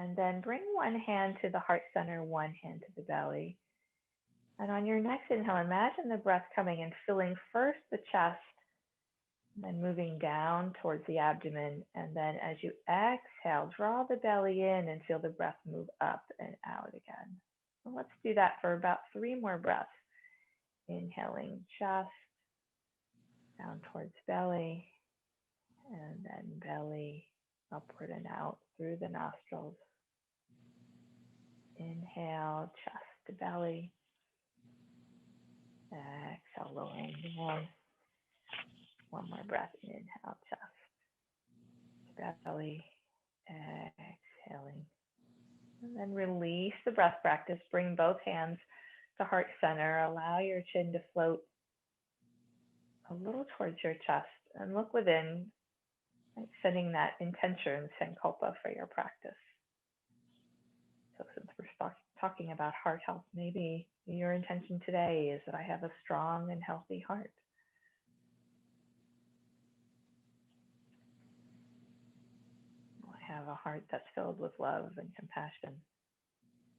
And then bring one hand to the heart center, one hand to the belly. And on your next inhale, imagine the breath coming and filling first the chest, then moving down towards the abdomen. And then as you exhale, draw the belly in and feel the breath move up and out again. So let's do that for about 3 more breaths. Inhaling chest, down towards belly, and then belly upward and out through the nostrils. Inhale, chest to belly. Exhale, lowering down. One more breath. Inhale, chest to belly. Exhaling. And then release the breath practice. Bring both hands to heart center. Allow your chin to float a little towards your chest and look within, like setting that intention, sankalpa, for your practice. So since we're talking about heart health, maybe your intention today is that I have a strong and healthy heart. I have a heart that's filled with love and compassion.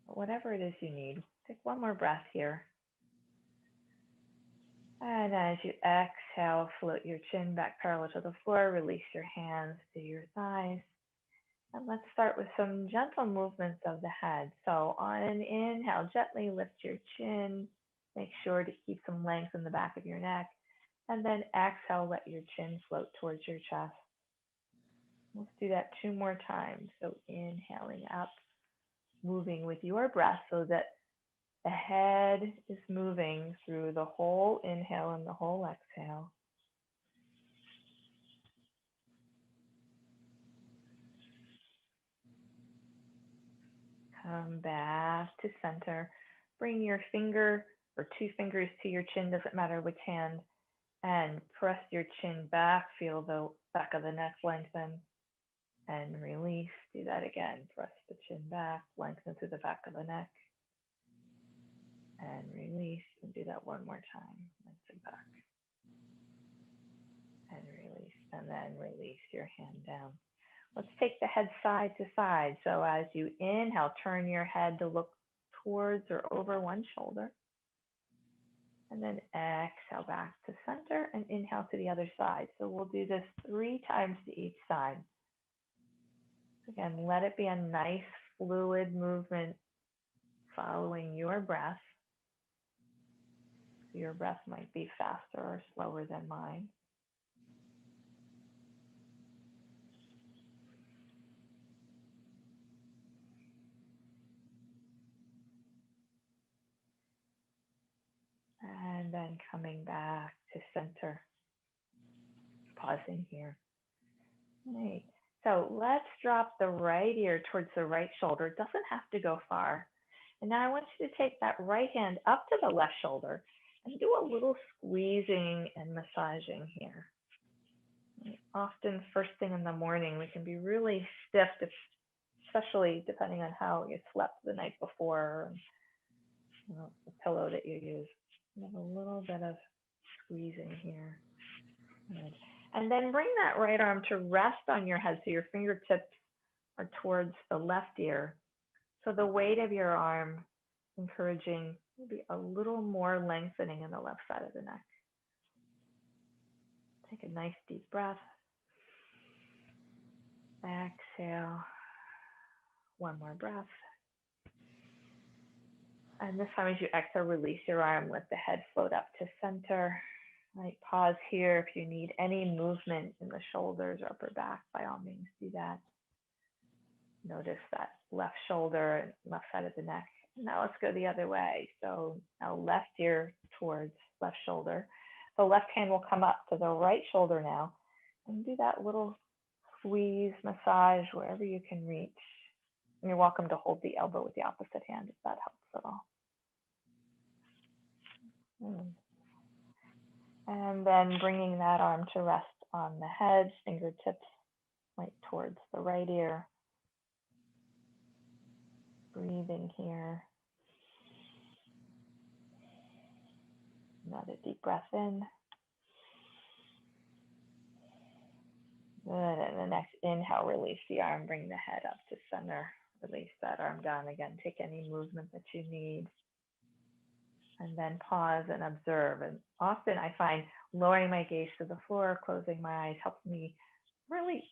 But whatever it is you need, take one more breath here. And as you exhale, float your chin back parallel to the floor, release your hands to your thighs. And let's start with some gentle movements of the head. So on an inhale, gently lift your chin. Make sure to keep some length in the back of your neck. And then exhale, let your chin float towards your chest. Let's do that 2 more times. So inhaling up, moving with your breath so that the head is moving through the whole inhale and the whole exhale. Come back to center. Bring your finger or 2 fingers to your chin, doesn't matter which hand, and press your chin back. Feel the back of the neck lengthen and release. Do that again. Press the chin back, lengthen through the back of the neck and release. And do that 1 more time. Lengthen back and release. And then release your hand down. Let's take the head side to side. So as you inhale, turn your head to look towards or over one shoulder. And then exhale back to center and inhale to the other side. So we'll do this 3 times to each side. Again, let it be a nice fluid movement following your breath. Your breath might be faster or slower than mine. And then coming back to center. Pausing here. Right. So let's drop the right ear towards the right shoulder. It doesn't have to go far. And now I want you to take that right hand up to the left shoulder and do a little squeezing and massaging here. Often first thing in the morning, we can be really stiff, especially depending on how you slept the night before, the pillow that you use. Have a little bit of squeezing here. Good. And then bring that right arm to rest on your head so your fingertips are towards the left ear. So the weight of your arm encouraging maybe a little more lengthening in the left side of the neck. Take a nice deep breath. Exhale. 1 more breath. And this time as you exhale, release your arm, let the head float up to center. Right, pause here if you need any movement in the shoulders or upper back, by all means do that. Notice that left shoulder and left side of the neck. Now let's go the other way. So now left ear towards left shoulder. The left hand will come up to the right shoulder now and do that little squeeze, massage wherever you can reach. And you're welcome to hold the elbow with the opposite hand if that helps at all. And then bringing that arm to rest on the head, fingertips right towards the right ear. Breathing here. Another deep breath in. Good, and the next inhale, release the arm, bring the head up to center. Release that arm down again. Take any movement that you need. And then pause and observe. And often I find lowering my gaze to the floor, closing my eyes helps me really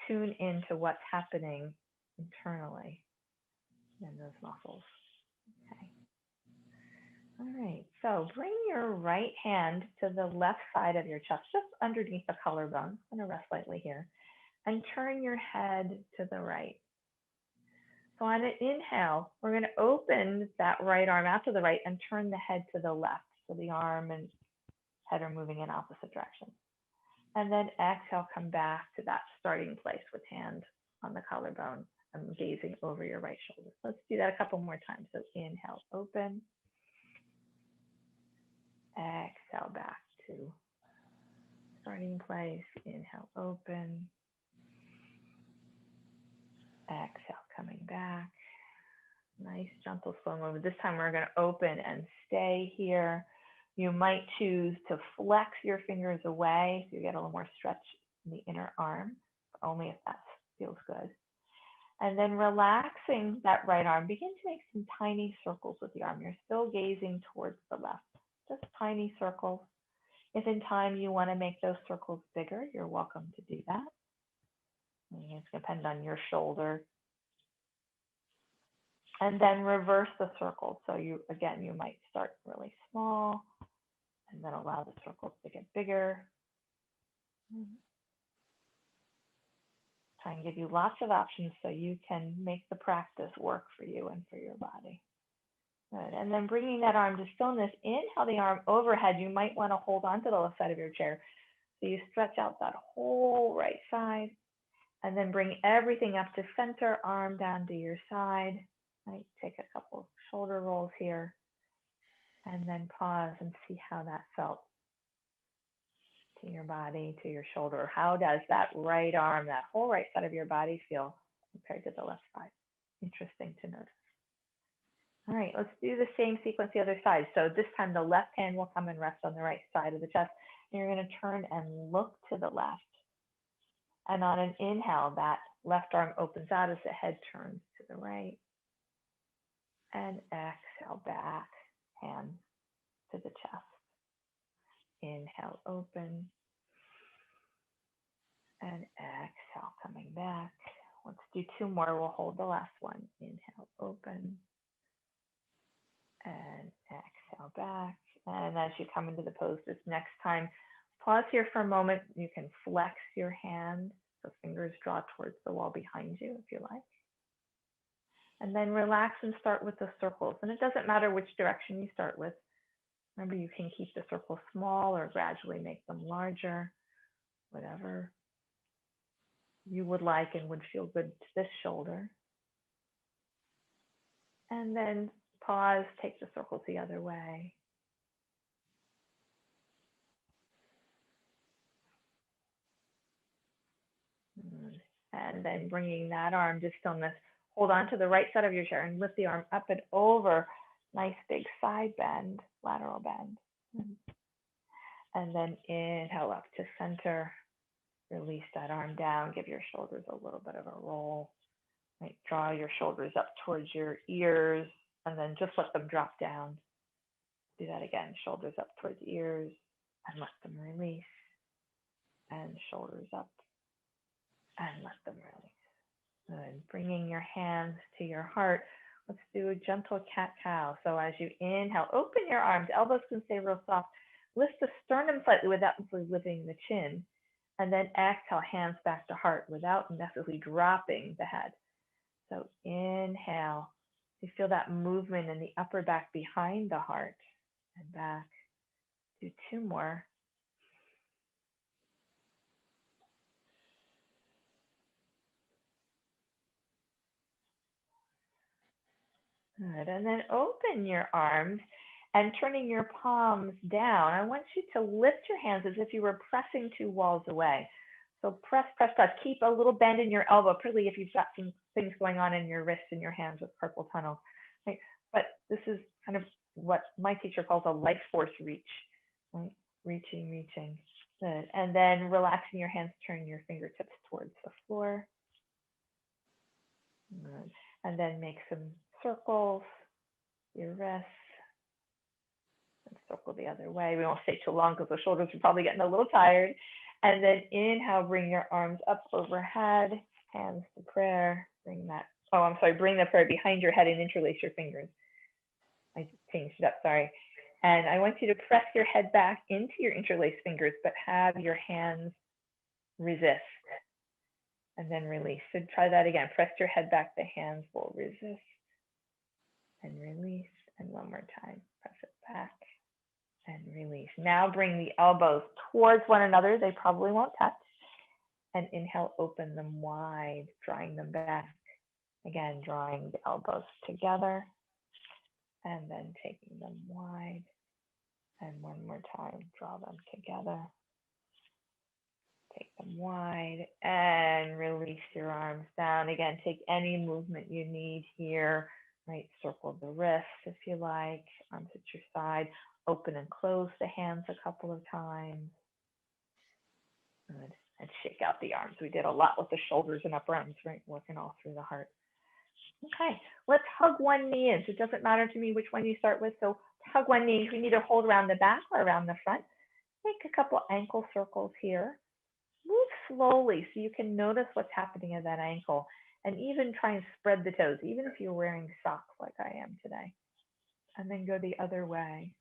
tune into what's happening internally in those muscles. Okay. All right. So bring your right hand to the left side of your chest, just underneath the collarbone. I'm going to rest lightly here. And turn your head to the right. So on an inhale, we're going to open that right arm out to the right and turn the head to the left. So the arm and head are moving in opposite directions. And then exhale, come back to that starting place with hand on the collarbone and gazing over your right shoulder. Let's do that a couple more times. So inhale, open. Exhale, back to starting place. Inhale, open. Exhale, coming back. Nice, gentle, slow movement. This time we're going to open and stay here. You might choose to flex your fingers away so you get a little more stretch in the inner arm, only if that feels good. And then relaxing that right arm, begin to make some tiny circles with the arm. You're still gazing towards the left, just tiny circles. If in time you want to make those circles bigger, you're welcome to do that. It's going to depend on your shoulder. And then reverse the circle. So you might start really small and then allow the circles to get bigger. Try and give you lots of options so you can make the practice work for you and for your body. Good. And then bringing that arm to stillness, inhale the arm overhead. You might want to hold on to the left side of your chair. So you stretch out that whole right side and then bring everything up to center, arm down to your side. Right. Take a couple shoulder rolls here and then pause and see how that felt to your body, to your shoulder. How does that right arm, that whole right side of your body feel compared to the left side? Interesting to notice. All right, let's do the same sequence the other side. So this time the left hand will come and rest on the right side of the chest. And you're going to turn and look to the left. And on an inhale, that left arm opens out as the head turns to the right. And exhale back, hand to the chest. Inhale, open. And exhale, coming back. Let's do two more. We'll hold the last one. Inhale, open. And exhale back. And as you come into the pose this next time, pause here for a moment. You can flex your hand. So fingers draw towards the wall behind you if you like. And then relax and start with the circles. And it doesn't matter which direction you start with. Remember, you can keep the circles small or gradually make them larger, whatever you would like and would feel good to this shoulder. And then pause, take the circles the other way. And then bringing that arm to stillness. Hold on to the right side of your chair and lift the arm up and over. Nice big side bend, lateral bend. And then inhale up to center. Release that arm down. Give your shoulders a little bit of a roll. Right, draw your shoulders up towards your ears and then just let them drop down. Do that again. Shoulders up towards ears and let them release. And shoulders up and let them release. Good. Bringing your hands to your heart. Let's do a gentle cat-cow. So as you inhale, open your arms. Elbows can stay real soft. Lift the sternum slightly without lifting the chin. And then exhale, hands back to heart without necessarily dropping the head. So inhale. You feel that movement in the upper back behind the heart and back. Do two more. Good. And then open your arms and turning your palms down. I want you to lift your hands as if you were pressing two walls away. So press, press, press. Keep a little bend in your elbow, particularly if you've got some things going on in your wrists and your hands with carpal tunnel. Right? But this is kind of what my teacher calls a life force reach. Right? Reaching, reaching. Good. And then relaxing your hands, turn your fingertips towards the floor. Good. And then make some circles, your wrists, and circle the other way. We won't stay too long because the shoulders are probably getting a little tired. And then inhale, bring your arms up overhead, hands to prayer. Bring that, oh, I'm sorry, bring the prayer behind your head and interlace your fingers. I changed it up, sorry. And I want you to press your head back into your interlaced fingers, but have your hands resist. And then release. So try that again. Press your head back, the hands will resist. And release. And one more time. Press it back and release. Now bring the elbows towards one another. They probably won't touch. And inhale, open them wide, drawing them back. Again, drawing the elbows together. And then taking them wide. And one more time, draw them together. Take them wide and release your arms down. Again, take any movement you need here, right? Circle the wrists if you like, arms at your side. Open and close the hands a couple of times. Good. And shake out the arms. We did a lot with the shoulders and upper arms, right? Working all through the heart. Okay, let's hug one knee in. So it doesn't matter to me which one you start with. So hug one knee. You can either hold around the back or around the front. Make a couple ankle circles here. Move slowly so you can notice what's happening at that ankle, and even try and spread the toes, even if you're wearing socks like I am today. And then go the other way.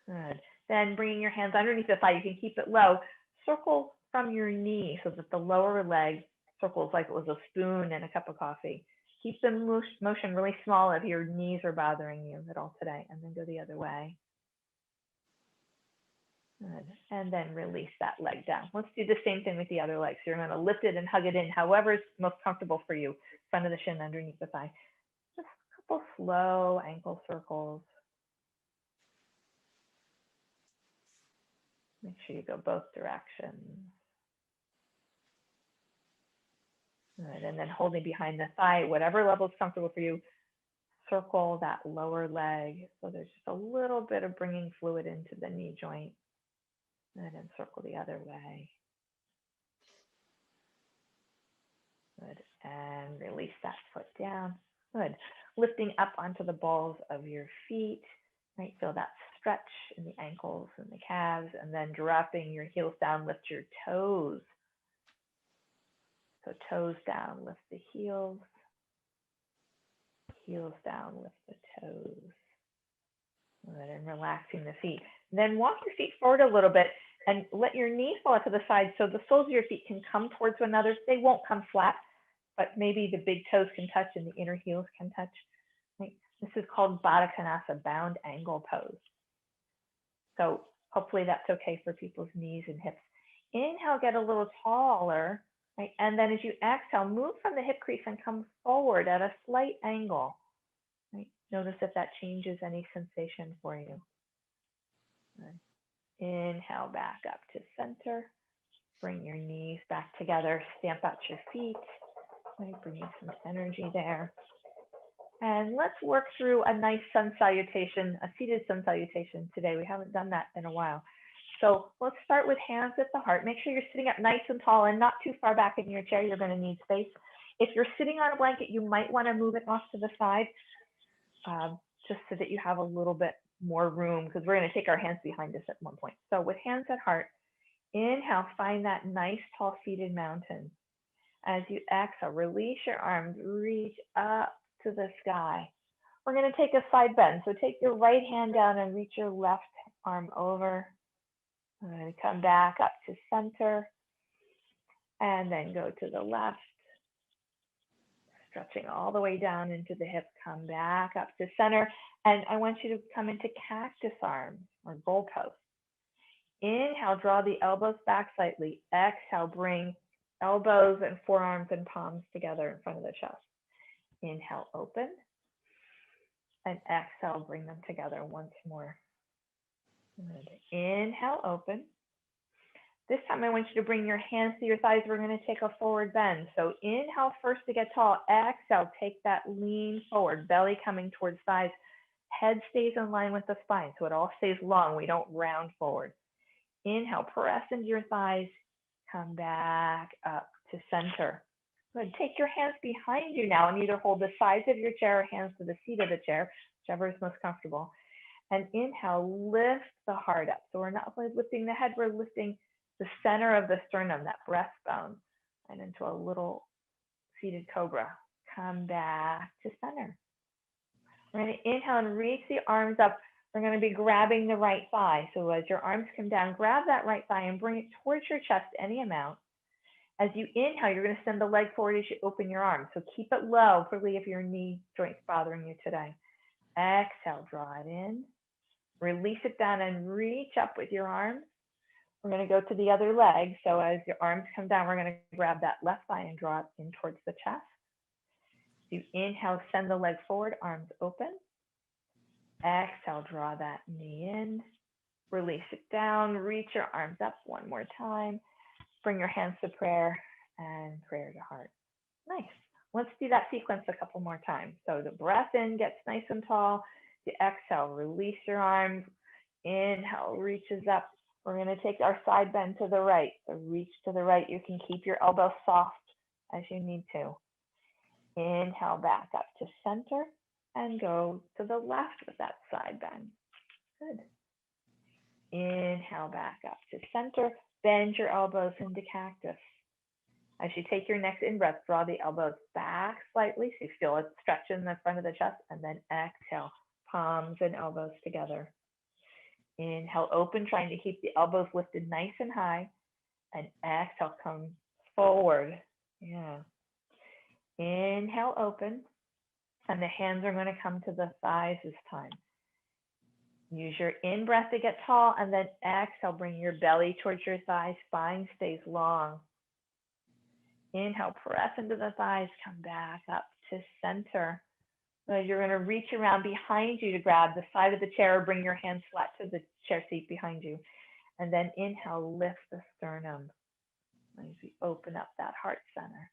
Good. Then bringing your hands underneath the thigh, you can keep it low. Circle from your knee so that the lower leg circles like it was a spoon and a cup of coffee. Keep the motion really small if your knees are bothering you at all today, and then go the other way. Good. And then release that leg down. Let's do the same thing with the other leg. So you're going to lift it and hug it in, however is most comfortable for you. Front of the shin, underneath the thigh. Just a couple slow ankle circles. Make sure you go both directions. Good. And then holding behind the thigh, whatever level is comfortable for you, circle that lower leg. So there's just a little bit of bringing fluid into the knee joint. And then circle the other way. Good. And release that foot down. Good. Lifting up onto the balls of your feet. Right. Feel that stretch in the ankles and the calves. And then dropping your heels down, lift your toes. So toes down, lift the heels. Heels down, lift the toes. Good. And relaxing the feet. Then walk your feet forward a little bit and let your knees fall out to the side so the soles of your feet can come towards one another. They won't come flat, but maybe the big toes can touch and the inner heels can touch. Right? This is called Baddha Konasana, bound angle pose. So hopefully that's okay for people's knees and hips. Inhale, get a little taller, right? And then as you exhale, move from the hip crease and come forward at a slight angle. Right? Notice if that changes any sensation for you. Right. Inhale, back up to center. Bring your knees back together. Stamp out your feet. Right, bringing some energy there. And let's work through a nice sun salutation, a seated sun salutation today. We haven't done that in a while. So let's start with hands at the heart. Make sure you're sitting up nice and tall and not too far back in your chair. You're going to need space. If you're sitting on a blanket, you might want to move it off to the side just so that you have a little bit more room, because we're going to take our hands behind us at one point. So with hands at heart, inhale, find that nice tall seated mountain. As you exhale, release your arms, reach up to the sky. We're going to take a side bend. So take your right hand down and reach your left arm over. I'm going to come back up to center and then go to the left. Stretching all the way down into the hip, come back up to center. And I want you to come into cactus arms or goalpost. Inhale, draw the elbows back slightly. Exhale, bring elbows and forearms and palms together in front of the chest. Inhale, open. And exhale, bring them together once more. Good. Inhale, open. This time I want you to bring your hands to your thighs. We're going to take a forward bend. So inhale first to get tall. Exhale, take that lean forward, belly coming towards thighs. Head stays in line with the spine, so it all stays long. We don't round forward. Inhale, press into your thighs. Come back up to center. Good. Take your hands behind you now and either hold the sides of your chair or hands to the seat of the chair, whichever is most comfortable. And inhale, lift the heart up. So we're not lifting the head, we're lifting the center of the sternum, that breastbone, and into a little seated cobra. Come back to center. We're going to inhale and reach the arms up. We're going to be grabbing the right thigh. So as your arms come down, grab that right thigh and bring it towards your chest any amount. As you inhale, you're going to send the leg forward as you open your arms. So keep it low, particularly if your knee joint's bothering you today. Exhale, draw it in. Release it down and reach up with your arms. We're going to go to the other leg. So as your arms come down, we're going to grab that left thigh and draw it in towards the chest. You inhale, send the leg forward, arms open. Exhale, draw that knee in. Release it down, reach your arms up one more time. Bring your hands to prayer and prayer to heart. Nice. Let's do that sequence a couple more times. So the breath in gets nice and tall. The exhale, release your arms. Inhale, reaches up. We're going to take our side bend to the right. So reach to the right. You can keep your elbow soft as you need to. Inhale, back up to center and go to the left with that side bend. Good. Inhale, back up to center. Bend your elbows into cactus. As you take your next in-breath, draw the elbows back slightly so you feel a stretch in the front of the chest, and then exhale, palms and elbows together. Inhale, open, trying to keep the elbows lifted nice and high, and exhale, come forward. Yeah. Inhale, open, and the hands are going to come to the thighs this time. Use your in-breath to get tall, and then exhale, bring your belly towards your thighs, spine stays long. Inhale, press into the thighs, come back up to center. So you're going to reach around behind you to grab the side of the chair or bring your hands flat to the chair seat behind you. And then inhale, lift the sternum as we open up that heart center.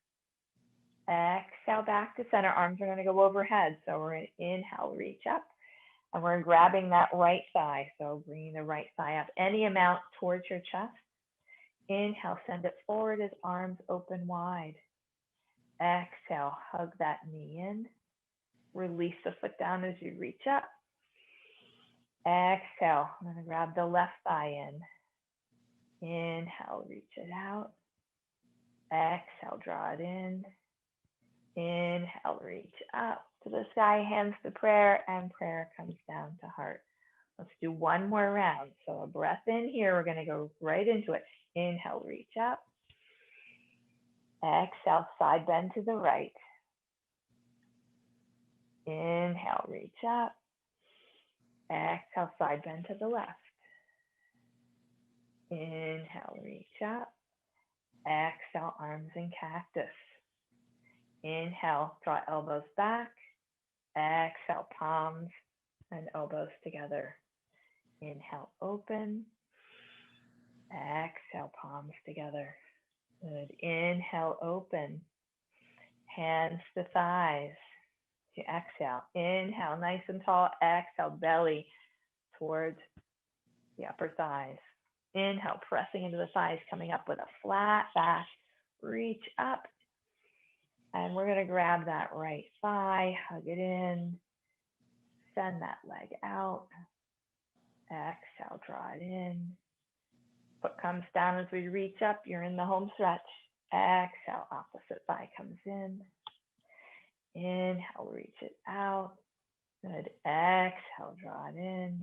Exhale, back to center. Arms are going to go overhead. So we're going to inhale, reach up. And we're grabbing that right thigh. So bringing the right thigh up any amount towards your chest. Inhale, send it forward as arms open wide. Exhale, hug that knee in. Release the foot down as you reach up. Exhale, I'm going to grab the left thigh in. Inhale, reach it out. Exhale, draw it in. Inhale, reach up to the sky, hands to prayer, and prayer comes down to heart. Let's do one more round. So a breath in here, we're going to go right into it. Inhale, reach up. Exhale, side bend to the right. Inhale, reach up. Exhale, side bend to the left. Inhale, reach up. Exhale, arms in cactus. Inhale, draw elbows back. Exhale, palms and elbows together. Inhale, open. Exhale, palms together. Good. Inhale, open. Hands to thighs. You exhale. Inhale, nice and tall. Exhale, belly towards the upper thighs. Inhale, pressing into the thighs, coming up with a flat back. Reach up. And we're going to grab that right thigh, hug it in, send that leg out. Exhale, draw it in. Foot comes down as we reach up. You're in the home stretch. Exhale, opposite thigh comes in. Inhale, reach it out. Good. Exhale, draw it in.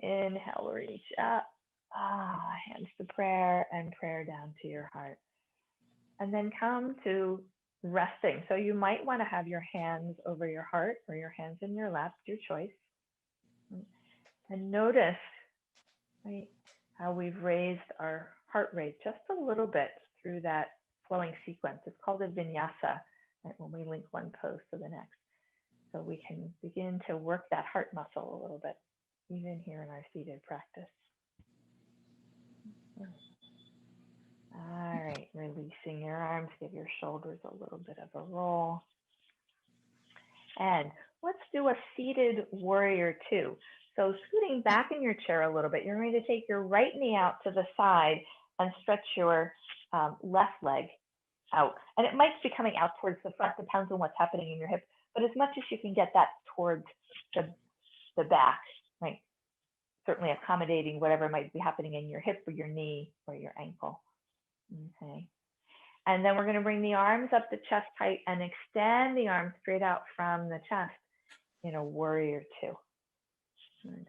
Inhale, reach up. Hands to prayer and prayer down to your heart. And then come to resting. So you might want to have your hands over your heart or your hands in your lap, your choice. And notice, right, how we've raised our heart rate just a little bit through that flowing sequence. It's called a vinyasa, right, when we link one pose to the next. So we can begin to work that heart muscle a little bit, even here in our seated practice. All right, releasing your arms, give your shoulders a little bit of a roll. And let's do a seated warrior two. So scooting back in your chair a little bit, you're going to take your right knee out to the side and stretch your left leg out. And it might be coming out towards the front, depends on what's happening in your hip, but as much as you can get that towards the back, right? Certainly accommodating whatever might be happening in your hip or your knee or your ankle. Okay. And then we're going to bring the arms up to chest height and extend the arms straight out from the chest in a warrior two. Good.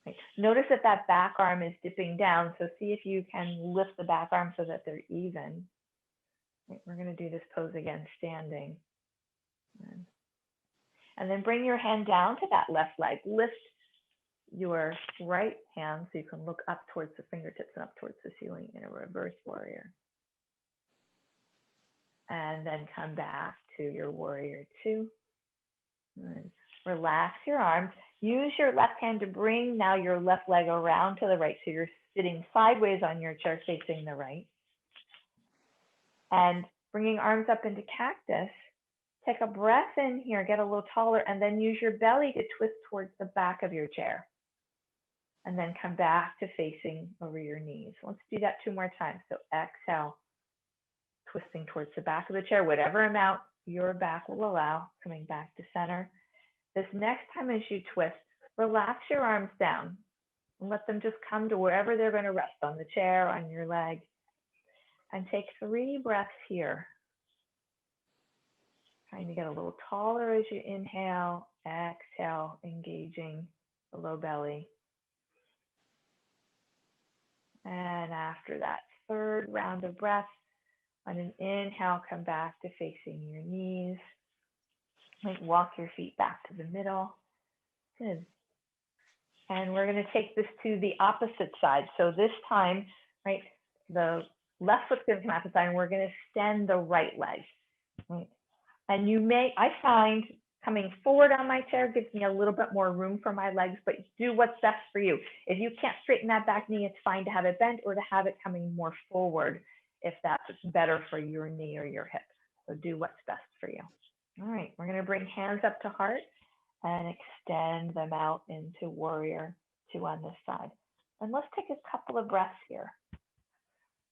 Right. Notice that that back arm is dipping down, so see if you can lift the back arm so that they're even. Right. We're going to do this pose again, standing. Good. And then bring your hand down to that left leg. Lift your right hand so you can look up towards the fingertips and up towards the ceiling in a reverse warrior. And then come back to your warrior two. Good. Relax your arms. Use your left hand to bring now your left leg around to the right. So you're sitting sideways on your chair facing the right. And bringing arms up into cactus. Take a breath in here, get a little taller, and then use your belly to twist towards the back of your chair. And then come back to facing over your knees. Let's do that 2 more times. So exhale, twisting towards the back of the chair, whatever amount your back will allow, coming back to center. This next time as you twist, relax your arms down and let them just come to wherever they're going to rest, on the chair, on your leg. And take 3 breaths here. Trying to get a little taller as you inhale, exhale, engaging the low belly. And after that 3rd round of breath, on an inhale, come back to facing your knees. Like walk your feet back to the middle. Good. And we're going to take this to the opposite side. So this time, right, the left foot's going to come out the side, and we're going to extend the right leg. Right? And you may, I find coming forward on my chair gives me a little bit more room for my legs, but do what's best for you. If you can't straighten that back knee, it's fine to have it bent or to have it coming more forward if that's better for your knee or your hip. So do what's best for you. All right, we're going to bring hands up to heart and extend them out into warrior two on this side. And let's take a couple of breaths here.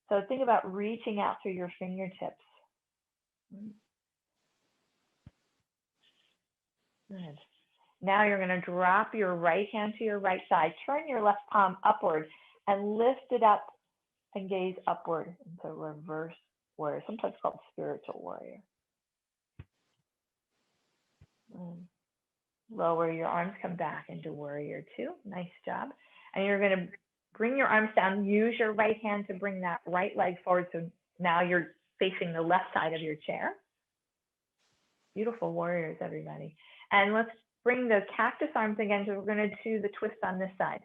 So think about reaching out through your fingertips. Good. Now you're going to drop your right hand to your right side. Turn your left palm upward and lift it up and gaze upward into reverse warrior, sometimes called spiritual warrior. Lower your arms, come back into warrior two. Nice job. And you're going to bring your arms down. Use your right hand to bring that right leg forward. So now you're facing the left side of your chair. Beautiful warriors, everybody. And let's bring the cactus arms again. So we're going to do the twist on this side.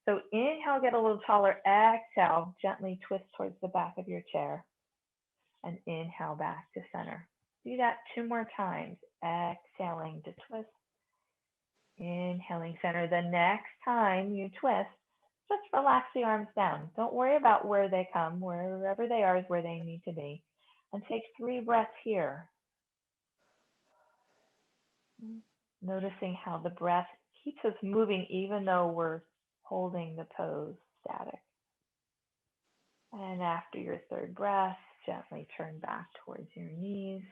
So inhale, get a little taller. Exhale, gently twist towards the back of your chair. And inhale back to center. Do that 2 more times. Exhaling to twist. Inhaling center. The next time you twist, just relax the arms down. Don't worry about where they come. Wherever they are is where they need to be. And take 3 breaths here. Noticing how the breath keeps us moving even though we're holding the pose static. And after your 3rd breath, gently turn back towards your knees.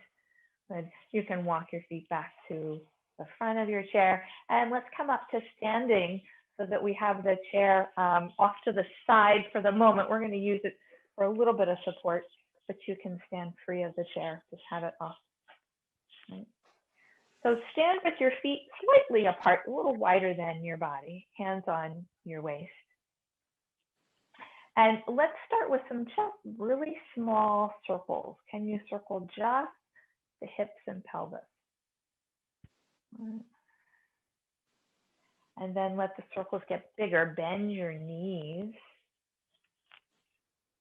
Good. You can walk your feet back to the front of your chair. And let's come up to standing so that we have the chair off to the side for the moment. We're going to use it for a little bit of support, but you can stand free of the chair. Just have it off. Right. So stand with your feet slightly apart, a little wider than your body, hands on your waist. And let's start with some just really small circles. Can you circle just the hips and pelvis? And then let the circles get bigger. Bend your knees.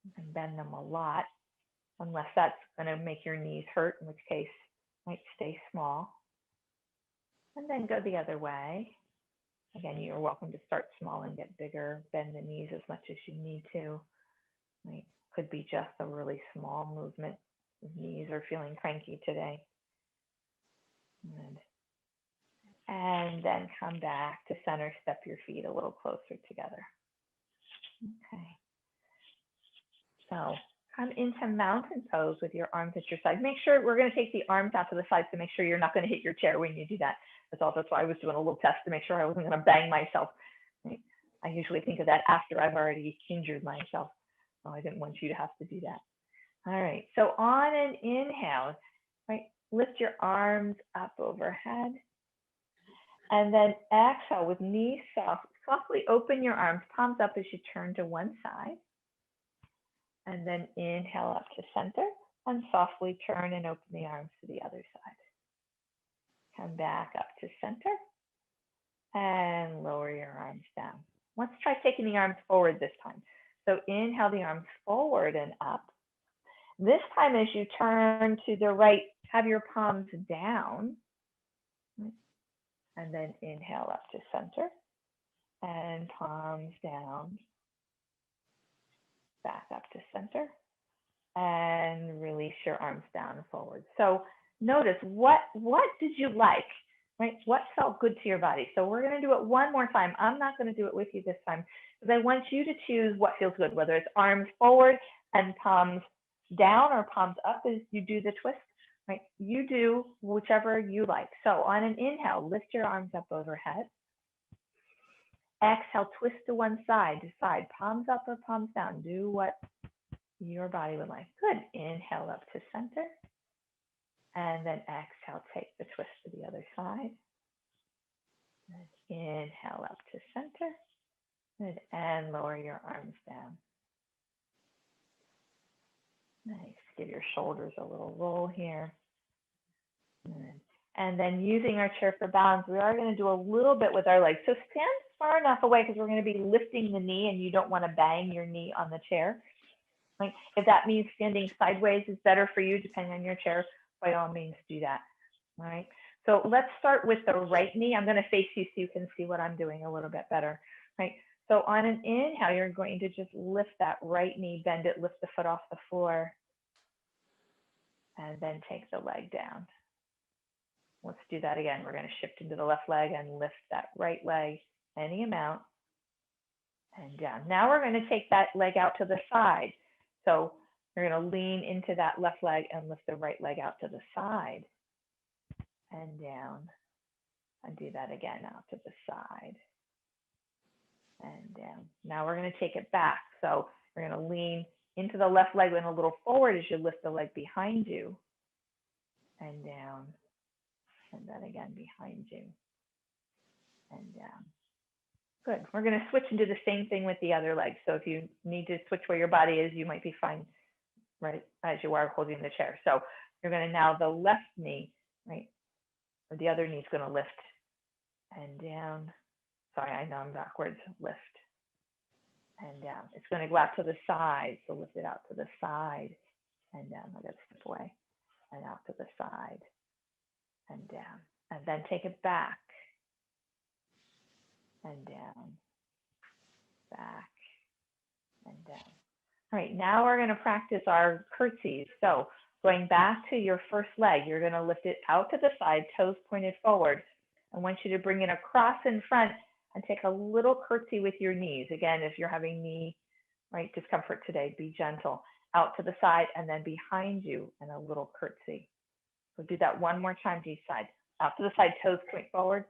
You can bend them a lot, unless that's going to make your knees hurt, in which case might stay small. And then go the other way. Again, you're welcome to start small and get bigger. Bend the knees as much as you need to. Right? Could be just a really small movement. The knees are feeling cranky today. Good. And then come back to center. Step your feet a little closer together. Okay. So come into mountain pose with your arms at your side. Make sure we're going to take the arms out to the side to make sure you're not going to hit your chair when you do that. That's why I was doing a little test to make sure I wasn't going to bang myself. Right? I usually think of that after I've already injured myself. So I didn't want you to have to do that. All right, so on an inhale, right, lift your arms up overhead. And then exhale with knees soft. Softly open your arms, palms up as you turn to one side. And then inhale up to center and softly turn and open the arms to the other side. Come back up to center and lower your arms down. Let's try taking the arms forward this time. So inhale the arms forward and up. This time as you turn to the right, have your palms down. And then inhale up to center and palms down. Back up to center and release your arms down and forward. So notice what did you like, right? What felt good to your body? So we're going to do it one more time. I'm not going to do it with you this time because I want you to choose what feels good, whether it's arms forward and palms down or palms up as you do the twist, right? You do whichever you like. So on an inhale, lift your arms up overhead. Exhale, twist to one side, decide, palms up or palms down. Do what your body would like. Good. Inhale up to center. And then exhale, take the twist to the other side. And inhale up to center. Good. And lower your arms down. Nice. Give your shoulders a little roll here. And then using our chair for balance, we are going to do a little bit with our legs. So stand far enough away because we're going to be lifting the knee and you don't want to bang your knee on the chair. Like if that means standing sideways is better for you, depending on your chair, by all means do that. All right. So let's start with the right knee. I'm going to face you so you can see what I'm doing a little bit better. Right. So on an inhale, you're going to just lift that right knee, bend it, lift the foot off the floor, and then take the leg down. Let's do that again. We're going to shift into the left leg and lift that right leg any amount and down. Now we're going to take that leg out to the side. So you're going to lean into that left leg and lift the right leg out to the side and down. And do that again out to the side and down. Now we're going to take it back. So we're going to lean into the left leg and a little forward as you lift the leg behind you and down. And then again behind you and down. Good. We're going to switch and do the same thing with the other leg. So if you need to switch where your body is, you might be fine right as you are holding the chair. So you're going to now the left knee, right? Or the other knee is going to lift and down. Sorry, I know I'm backwards. Lift and down. It's going to go out to the side. So lift it out to the side and down. I got to step away and out to the side and down, and then take it back and down, back and down. All right, now we're going to practice our curtsies. So going back to your first leg, you're going to lift it out to the side, toes pointed forward. I want you to bring it across in front and take a little curtsy with your knees. Again, if you're having knee discomfort today, be gentle. Out to the side and then behind you and a little curtsy. So do that one more time to each side. Out to the side, toes point forward,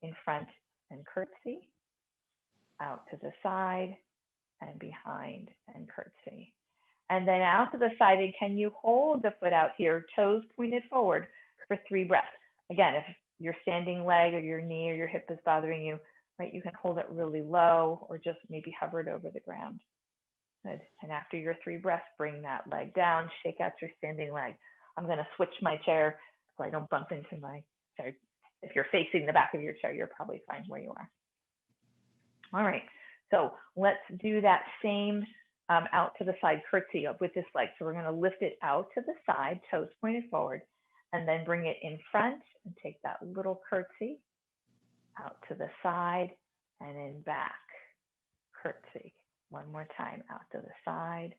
in front and curtsy. Out to the side and behind and curtsy. And then out to the side, and can you hold the foot out here, toes pointed forward for 3 breaths? Again, if your standing leg or your knee or your hip is bothering you, right, you can hold it really low or just maybe hover it over the ground. Good. And after your 3 breaths, bring that leg down, shake out your standing leg. I'm going to switch my chair so I don't bump into my chair. If you're facing the back of your chair, you're probably fine where you are. All right, so let's do that same out to the side curtsy with this leg. So we're going to lift it out to the side, toes pointed forward, and then bring it in front and take that little curtsy out to the side and in back, curtsy. One more time, out to the side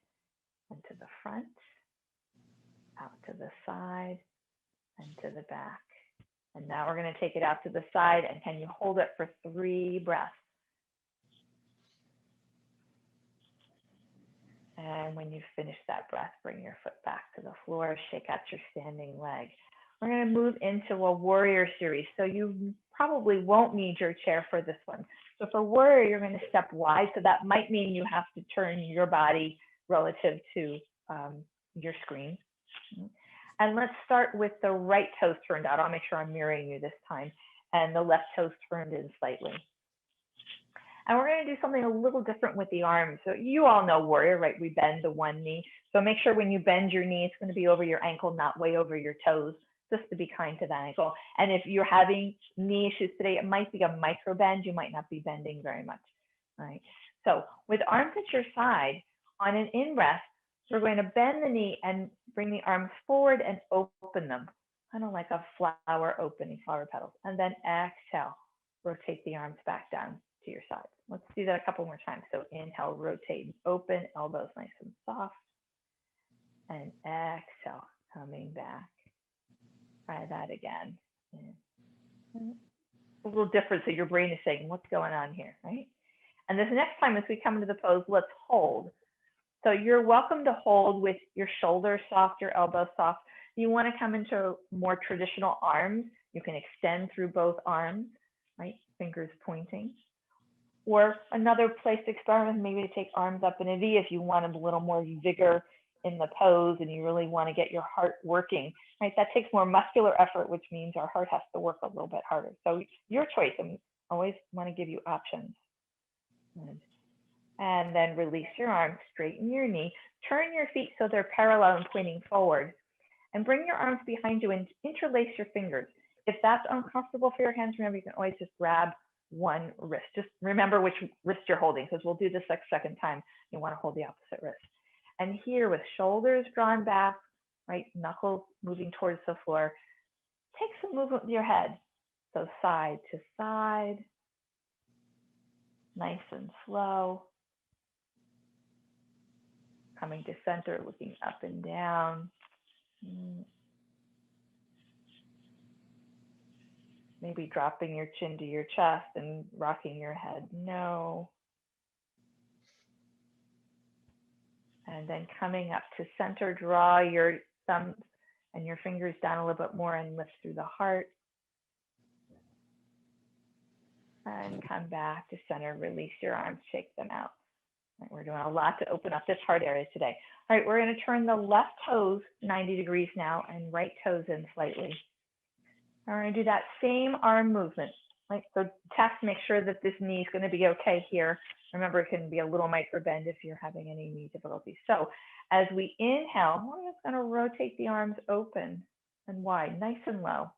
and to the front, out to the side and to the back. And now we're going to take it out to the side, and can you hold it for 3 breaths? And then when you finish that breath, bring your foot back to the floor, shake out your standing leg. We're going to move into a warrior series. So you probably won't need your chair for this one. So for warrior, you're going to step wide. So that might mean you have to turn your body relative to your screen. And let's start with the right toes turned out. I'll make sure I'm mirroring you this time. And the left toes turned in slightly. And we're going to do something a little different with the arms. So you all know warrior, right? We bend the one knee. So make sure when you bend your knee, it's going to be over your ankle, not way over your toes, just to be kind to that ankle. And if you're having knee issues today, it might be a micro bend. You might not be bending very much, right? So with arms at your side, on an in-breath, we're going to bend the knee and bring the arms forward and open them, kind of like a flower opening, flower petals. And then exhale, rotate the arms back down to your side. Let's do that a couple more times. So inhale, rotate, open, elbows nice and soft. And exhale, coming back. Try that again. A little different, so your brain is saying, what's going on here, right? And this next time as we come into the pose, let's hold. So you're welcome to hold with your shoulders soft, your elbows soft. You want to come into more traditional arms. You can extend through both arms, right? Fingers pointing. Or another place to experiment is maybe to take arms up in a V if you want a little more vigor in the pose and you really want to get your heart working, right? That takes more muscular effort, which means our heart has to work a little bit harder. So your choice, I always want to give you options. And then release your arms, straighten your knee, turn your feet so they're parallel and pointing forward, and bring your arms behind you and interlace your fingers. If that's uncomfortable for your hands, remember you can always just grab one wrist. Just remember which wrist you're holding, because we'll do this a second time. You want to hold the opposite wrist. And here with shoulders drawn back, right, knuckles moving towards the floor, take some movement with your head. So side to side, nice and slow. Coming to center, looking up and down. Maybe dropping your chin to your chest and rocking your head, no. And then coming up to center, draw your thumbs and your fingers down a little bit more and lift through the heart. And come back to center, release your arms, shake them out. Right, we're doing a lot to open up this heart area today. All right, we're going to turn the left toes 90 degrees now and right toes in slightly. And we're going to do that same arm movement. Right? So test, make sure that this knee is going to be okay here. Remember, it can be a little micro bend if you're having any knee difficulties. So as we inhale, we're just going to rotate the arms open and wide, nice and low.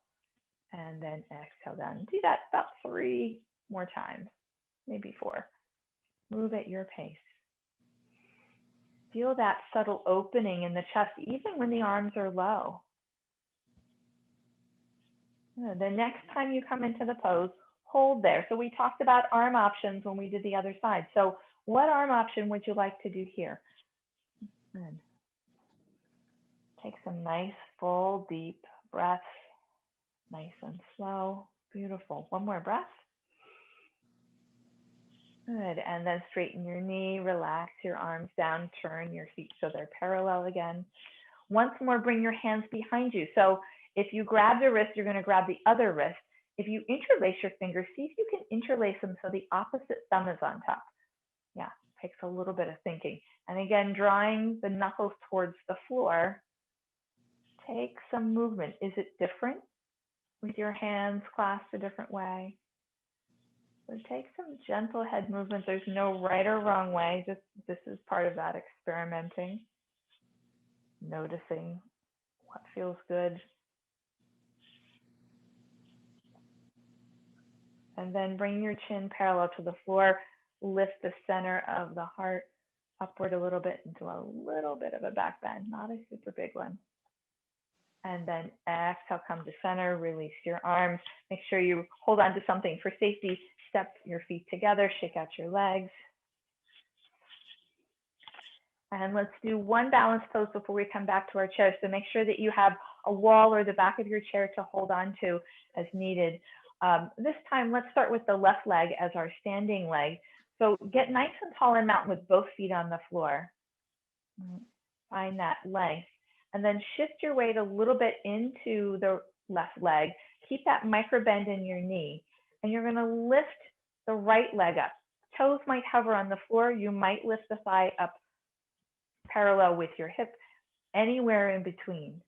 And then exhale down. Do that about 3 more times, maybe 4. Move at your pace. Feel that subtle opening in the chest, even when the arms are low. The next time you come into the pose, hold there. So we talked about arm options when we did the other side. So what arm option would you like to do here? Good. Take some nice, full, deep breaths. Nice and slow. Beautiful. One more breath. Good. And then straighten your knee, relax your arms down, turn your feet so they're parallel again. Once more, bring your hands behind you. So if you grab the wrist, you're going to grab the other wrist. If you interlace your fingers, see if you can interlace them so the opposite thumb is on top. Yeah, takes a little bit of thinking. And again, drawing the knuckles towards the floor. Take some movement. Is it different with your hands clasped a different way? So take some gentle head movements. There's no right or wrong way. Just this is part of that experimenting. Noticing what feels good. And then bring your chin parallel to the floor. Lift the center of the heart upward a little bit into a little bit of a back bend, not a super big one. And then exhale, come to center, release your arms. Make sure you hold on to something for safety. Step your feet together, shake out your legs. And let's do one balance pose before we come back to our chair. So make sure that you have a wall or the back of your chair to hold on to as needed. This time, let's start with the left leg as our standing leg. So get nice and tall in mountain with both feet on the floor. Find that length. And then shift your weight a little bit into the left leg. Keep that micro bend in your knee. And you're going to lift the right leg up. Toes might hover on the floor. You might lift the thigh up parallel with your hip, anywhere in between.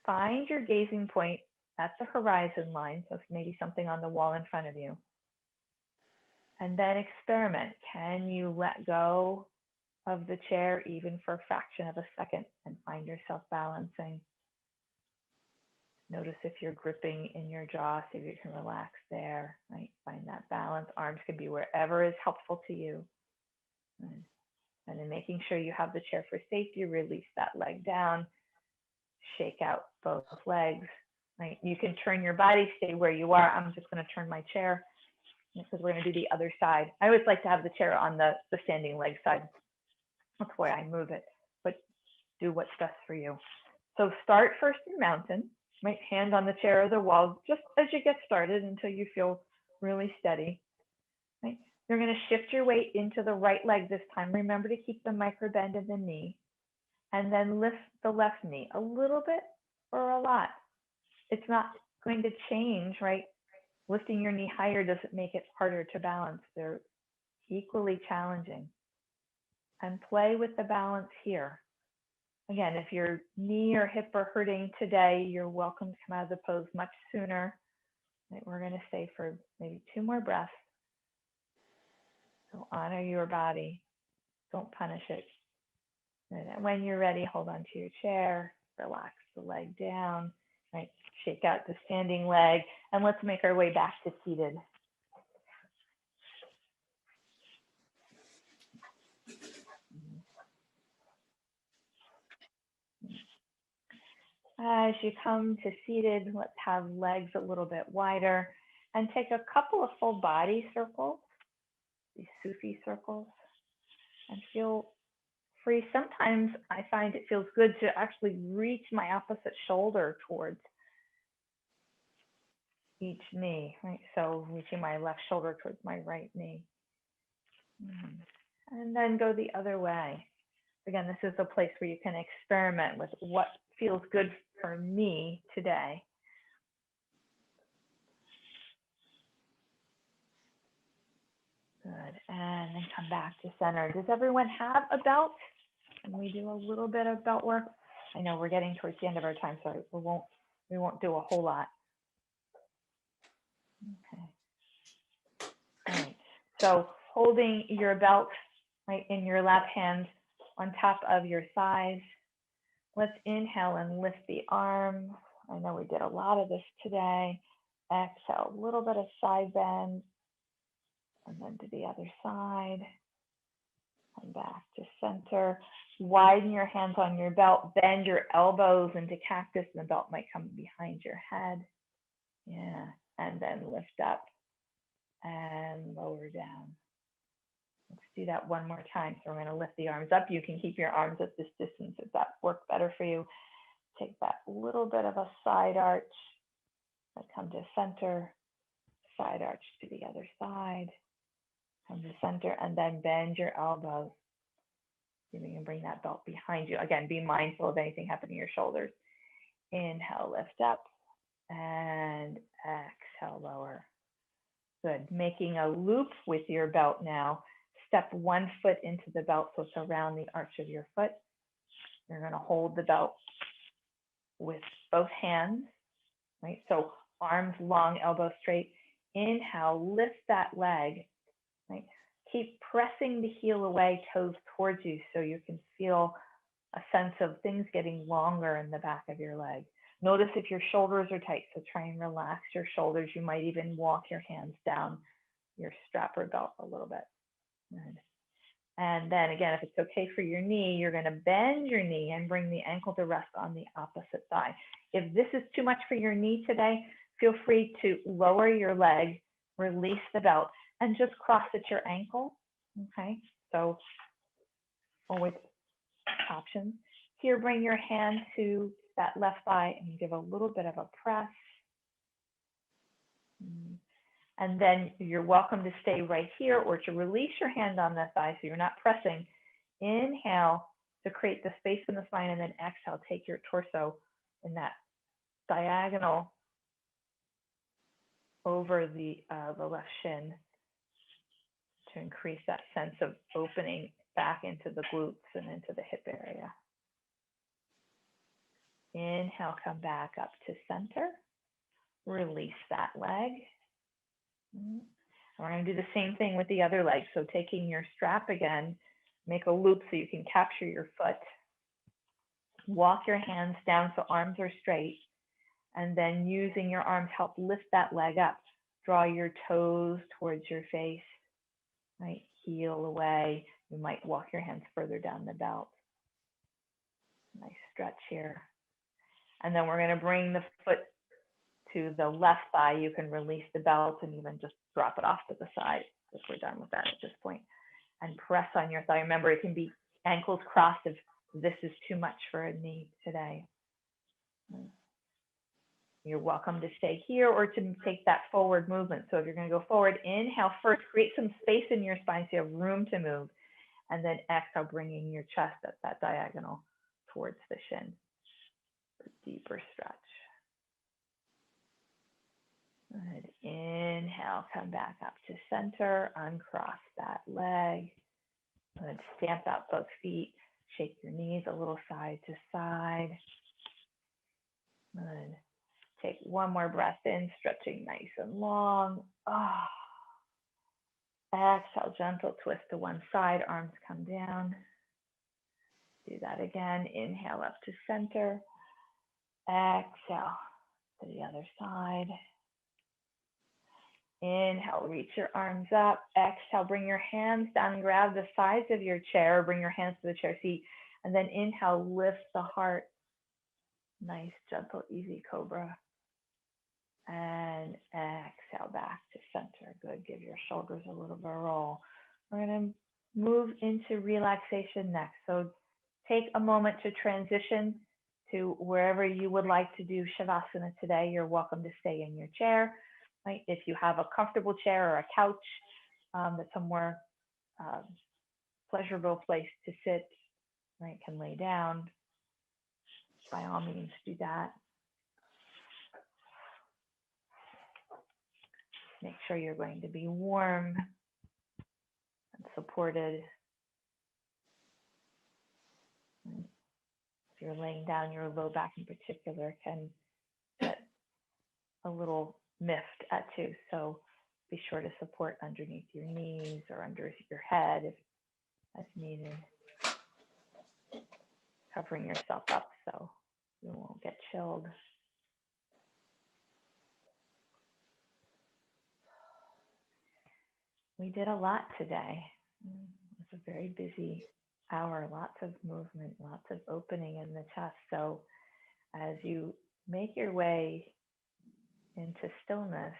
Find your gazing point at the horizon line, so maybe something on the wall in front of you. And then experiment. Can you let go of the chair even for a fraction of a second and find yourself balancing? Notice if you're gripping in your jaw, see if you can relax there, right? Find that balance. Arms can be wherever is helpful to you. And then making sure you have the chair for safety, release that leg down, shake out both legs, right? You can turn your body, stay where you are. I'm just going to turn my chair because we're going to do the other side. I always like to have the chair on the standing leg side. That's why I move it, but do what's best for you. So start first in mountain, right? Hand on the chair or the wall, just as you get started until you feel really steady, right? You're going to shift your weight into the right leg this time. Remember to keep the micro bend of the knee, and then lift the left knee a little bit or a lot. It's not going to change, right? Lifting your knee higher doesn't make it harder to balance. They're equally challenging. And play with the balance here. Again, if your knee or hip are hurting today, you're welcome to come out of the pose much sooner. We're going to stay for maybe 2 more breaths. So honor your body. Don't punish it. And when you're ready, hold on to your chair. Relax the leg down. Right? Shake out the standing leg. And let's make our way back to seated. As you come to seated, let's have legs a little bit wider and take a couple of full body circles, these Sufi circles, and feel free. Sometimes I find it feels good to actually reach my opposite shoulder towards each knee, right? So reaching my left shoulder towards my right knee. And then go the other way. Again, this is a place where you can experiment with what feels good for me today. Good, and then come back to center. Does everyone have a belt? Can we do a little bit of belt work? I know we're getting towards the end of our time, so we won't do a whole lot. Okay. All right. So holding your belt right in your left hand on top of your thighs. Let's inhale and lift the arm. I know we did a lot of this today. Exhale, a little bit of side bend, and then to the other side. Come back to center. Widen your hands on your belt. Bend your elbows into cactus, and the belt might come behind your head. Yeah, and then lift up and lower down. Let's do that one more time. So we're going to lift the arms up. You can keep your arms at this distance if that works better for you. Take that little bit of a side arch. Come to center. Side arch to the other side. Come to center, and then bend your elbows. You can bring that belt behind you. Again, be mindful of anything happening to your shoulders. Inhale, lift up, and exhale, lower. Good. Making a loop with your belt now. Step one foot into the belt so it's around the arch of your foot. You're going to hold the belt with both hands, right? So arms long, elbows straight. Inhale, lift that leg, right? Keep pressing the heel away, toes towards you so you can feel a sense of things getting longer in the back of your leg. Notice if your shoulders are tight, so try and relax your shoulders. You might even walk your hands down your strap or belt a little bit. Good. And then again, if it's okay for your knee, you're going to bend your knee and bring the ankle to rest on the opposite thigh. If this is too much for your knee today, feel free to lower your leg, release the belt, and just cross at your ankle. Okay, so always options. Here, bring your hand to that left thigh and give a little bit of a press. And then you're welcome to stay right here or to release your hand on the thigh so you're not pressing. Inhale, to create the space in the spine, and then exhale, take your torso in that diagonal over the left shin to increase that sense of opening back into the glutes and into the hip area. Inhale, come back up to center. Release that leg. And we're going to do the same thing with the other leg. So taking your strap again, make a loop so you can capture your foot. Walk your hands down so arms are straight. And then using your arms, help lift that leg up. Draw your toes towards your face. Right? Heel away. You might walk your hands further down the belt. Nice stretch here. And then we're going to bring the foot to the left thigh. You can release the belt and even just drop it off to the side if we're done with that at this point. And press on your thigh. Remember, it can be ankles crossed if this is too much for a knee today. You're welcome to stay here or to take that forward movement. So if you're going to go forward, inhale first, create some space in your spine so you have room to move. And then exhale, bringing your chest at that diagonal towards the shin. Deeper stretch. Good. Inhale, come back up to center, uncross that leg. Good. Stamp out both feet. Shake your knees a little side to side. Good. Take one more breath in, stretching nice and long. Oh. Exhale, gentle twist to one side, arms come down. Do that again. Inhale up to center. Exhale to the other side. Inhale, reach your arms up. Exhale, bring your hands down and grab the sides of your chair. Bring your hands to the chair seat. And then inhale, lift the heart. Nice, gentle, easy cobra. And exhale back to center. Good. Give your shoulders a little bit of roll. We're going to move into relaxation next. So take a moment to transition to wherever you would like to do Shavasana today. You're welcome to stay in your chair. Right? If you have a comfortable chair or a couch, that's somewhere pleasurable place to sit, right? Can lay down. By all means, do that. Make sure you're going to be warm and supported. If you're laying down, your low back in particular can get a little miffed at too. So be sure to support underneath your knees or under your head if that's needed. Covering yourself up so you won't get chilled. We did a lot today. It was a very busy hour, lots of movement, lots of opening in the chest. So as you make your way into stillness,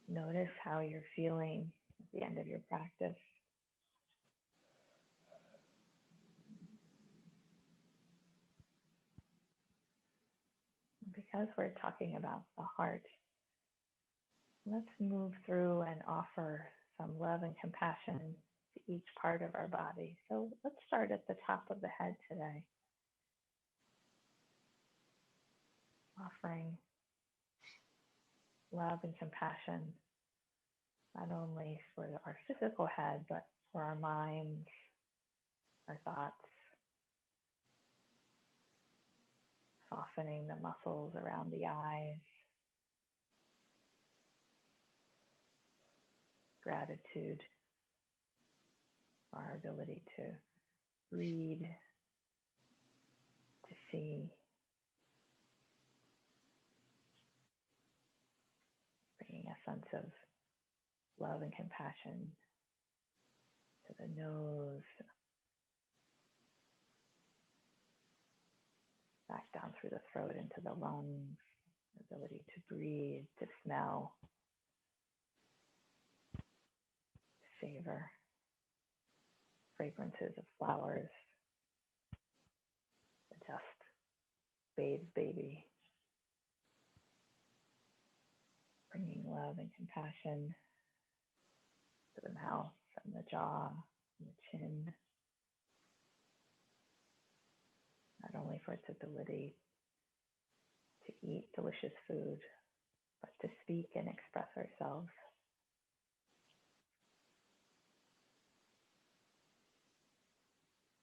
notice how you're feeling at the end of your practice. Because we're talking about the heart, let's move through and offer some love and compassion to each part of our body. So let's start at the top of the head today. Offering love and compassion, not only for our physical head, but for our minds, our thoughts, softening the muscles around the eyes, gratitude for our ability to read, to see, bringing a sense of love and compassion to the nose, back down through the throat into the lungs, ability to breathe, to smell, savor fragrances of flowers, the just bathed baby, bringing love and compassion to the mouth and the jaw and the chin, not only for its ability to eat delicious food, but to speak and express ourselves.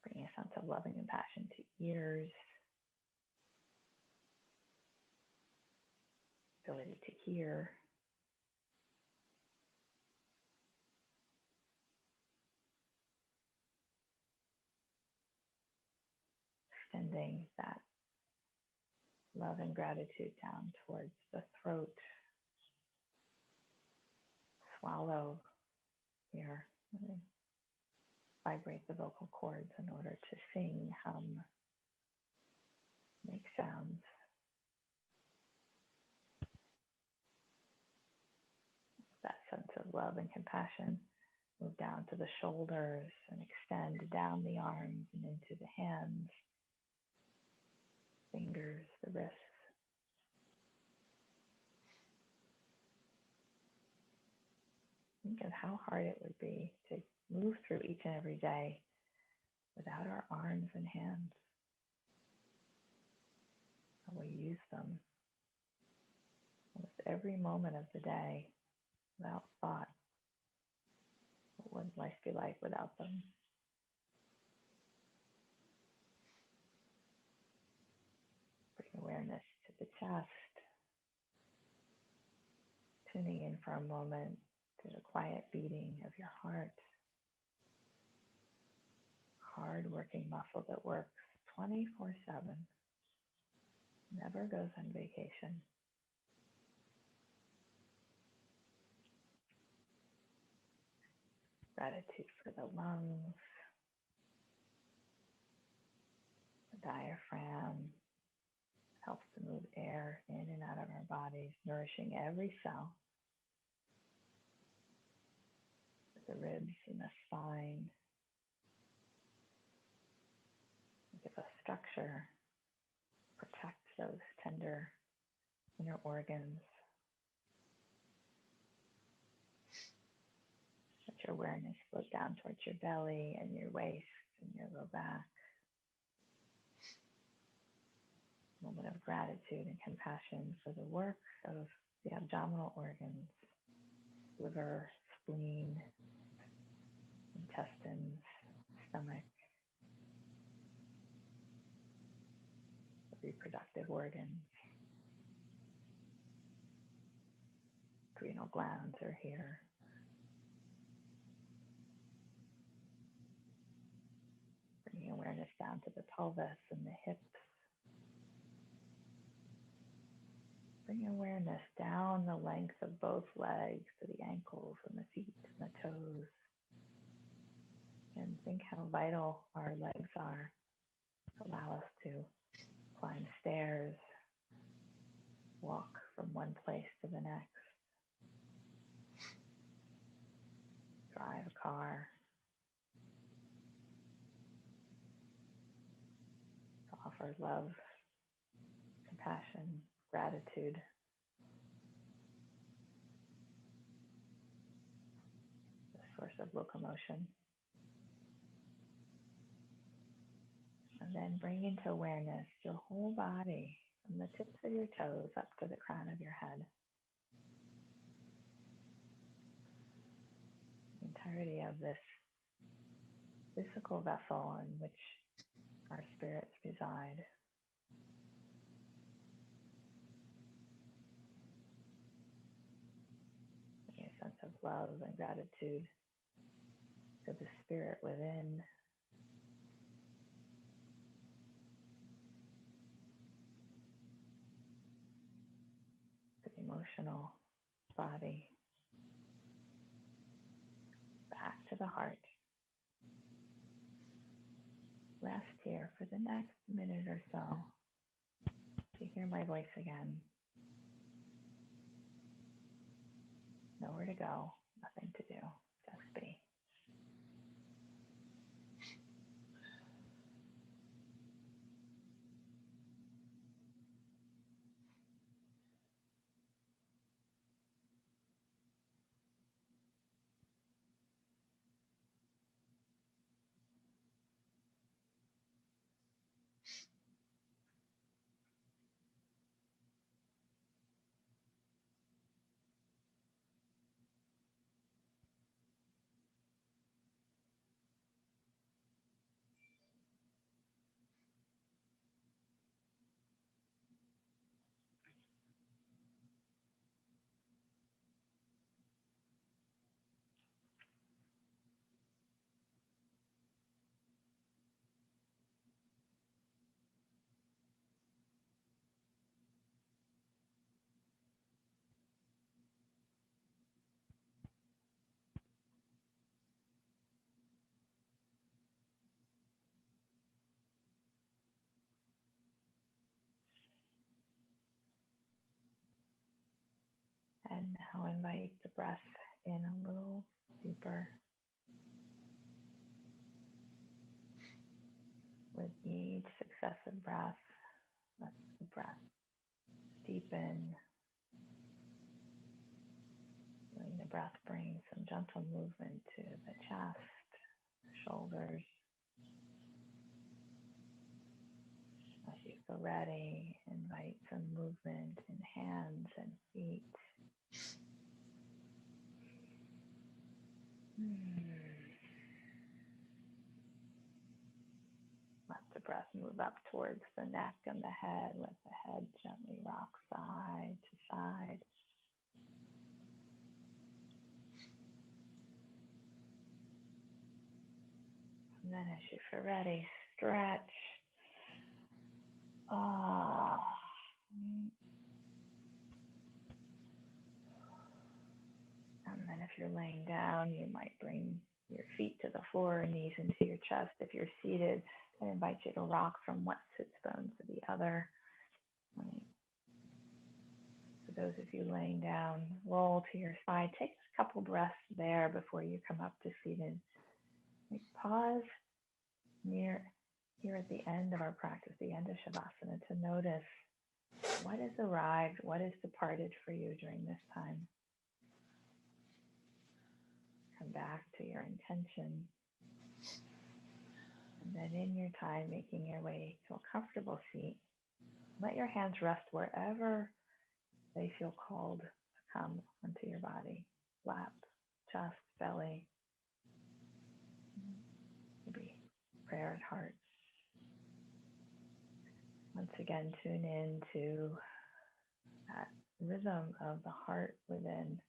Bringing a sense of love and compassion to ears, ability to hear, extending that love and gratitude down towards the throat, swallow here, vibrate the vocal cords in order to sing, hum, make sounds. That sense of love and compassion move down to the shoulders and extend down the arms and into the hands, fingers, the wrists. Think of how hard it would be to move through each and every day without our arms and hands. How we use them almost every moment of the day without thought. What would life be like without them? Bring awareness to the chest, tuning in for a moment to the quiet beating of your heart. Hard working muscle that works 24/7, never goes on vacation. Gratitude for the lungs, the diaphragm, helps to move air in and out of our bodies, nourishing every cell. The ribs and the spine give us structure, protect those tender inner organs. Let your awareness flow down towards your belly and your waist and your low back. A moment of gratitude and compassion for the work of the abdominal organs, liver, spleen, intestines, stomach, the reproductive organs. Adrenal glands are here. Bringing awareness down to the pelvis and the hips. Bring awareness down the length of both legs to the ankles and the feet and the toes. And think how vital our legs are to allow us to climb stairs, walk from one place to the next, drive a car, to offer love, compassion, gratitude. The source of locomotion. And then bring into awareness your whole body, from the tips of your toes up to the crown of your head. The entirety of this physical vessel in which our spirits reside. A sense of love and gratitude to the spirit within. The emotional body. Back to the heart. Rest here for the next minute or so. To hear my voice again. Nowhere to go, nothing to do, just be. And now invite the breath in a little deeper. With each successive breath, let the breath deepen. Letting the breath bring some gentle movement to the chest, shoulders. As you feel ready, invite some movement in hands and feet. Let the breath move up towards the neck and the head. Let the head gently rock side to side. And then as you feel ready, stretch. And then if you're laying down, you might bring your feet to the floor, knees into your chest. If you're seated, I invite you to rock from one sits bone to the other. Right. For those of you laying down, roll to your side. Take a couple breaths there before you come up to seated. Pause here at the end of our practice, the end of Shavasana, to notice what has arrived, what has departed for you during this time. Come back to your intention. And then in your time, making your way to a comfortable seat, let your hands rest wherever they feel called to come onto your body. Lap, chest, belly, maybe prayer at heart. Once again, tune in to that rhythm of the heart within.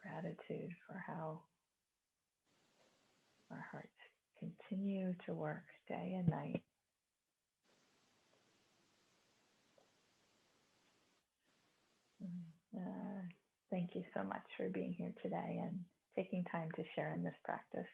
Gratitude for how our hearts continue to work day and night. Thank you so much for being here today and taking time to share in this practice.